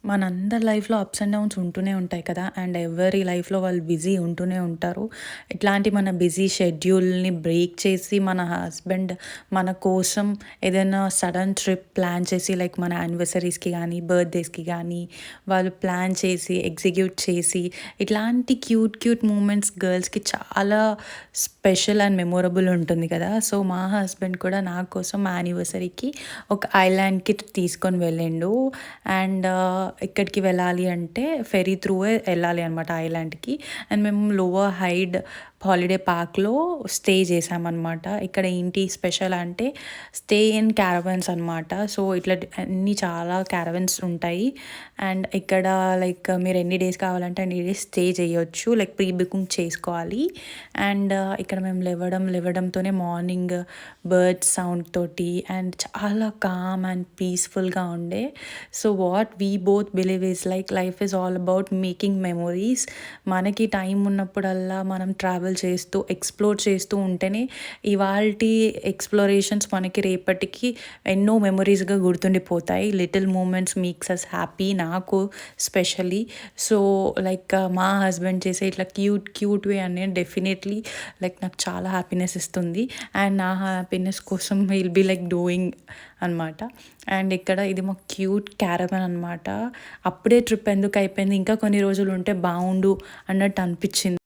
మనందరి లైఫ్‌లో ups and downs ఉంటూనే ఉంటాయి కదా! అండ్ ఎవరి లైఫ్‌లో వాళ్ళు బిజీ ఉంటూనే ఉంటారు. ఇట్లాంటి మన బిజీ షెడ్యూల్‌ని బ్రేక్ చేసి మన హస్బెండ్ మన కోసం ఏదైనా సడన్ ట్రిప్ ప్లాన్ చేసి లైక్ మన యానివర్సరీస్‌కి గానీ, బర్త్‌డేస్‌కి గానీ వాళ్ళు ప్లాన్ చేసి, ఎగ్జిక్యూట్ చేసి ఇట్లాంటి క్యూట్ క్యూట్ మూమెంట్స్ గర్ల్స్‌కి చాలా స్పెషల్ అండ్ మెమొరబుల్ ఉంటుంది కదా! సో, మా హస్బెండ్ కూడా నా కోసం మా యానివర్సరీకి ఒక ఐలాండ్‌కి తీసుకొని వెళ్ళిండు. అండ్ ఎక్కడికి వెళ్ళాలి అంటే ఫెర్రీ త్రూవే వెళ్ళాలి అనమాట ఐలాండ్‌కి. అండ్ మేము లోవర్ హైడ్ హాలిడే పార్క్‌లో స్టే చేశామనమాట. ఇక్కడ ఏంటి స్పెషల్ అంటే స్టే ఇన్ క్యారవాన్స్ అనమాట. సో, ఇట్లా అన్నీ చాలా క్యారవాన్స్ ఉంటాయి. అండ్ ఇక్కడ లైక్ మీరు ఎన్ని డేస్ కావాలంటే అన్ని డేస్ స్టే చేయొచ్చు. లైక్ ప్రీ బుకింగ్ చేసుకోవాలి. అండ్ ఇక్కడ మేము లేవడంతోనే మార్నింగ్ బర్డ్స్ సౌండ్ తోటి అండ్ చాలా కామ్ అండ్ పీస్‌ఫుల్‌గా ఉండే. So what we both believe is like life is all about making memories. మనకి టైం ఉన్నప్పుడల్లా మనం ట్రావెల్ చేస్తూ, ఎక్స్‌ప్లోర్ చేస్తూ ఉంటేనే ఇవాల్టి ఎక్స్‌ప్లోరేషన్స్ మనకి రేపటికి ఎన్నో మెమోరీస్‌గా గుర్తుండిపోతాయి. Little moments makes us happy నాకు స్పెషల్లీ. సో, లైక్ మా హస్బెండ్ చేసే ఇట్లా క్యూట్‌వి అనేది డెఫినెట్‌లీ లైక్ నాకు చాలా హ్యాపీనెస్ ఇస్తుంది. అండ్ నా హ్యాపీనెస్ కోసం విల్ బి లైక్ డూయింగ్ అనమాట. అండ్ ఇక్కడ ఇది మా క్యూట్ క్యారవాన్ అనమాట. అప్పుడే ట్రిప్ ఎందుకు అయిపోయింది, ఇంకా కొన్ని రోజులు ఉంటే బావుండు అన్నట్టు అనిపించింది.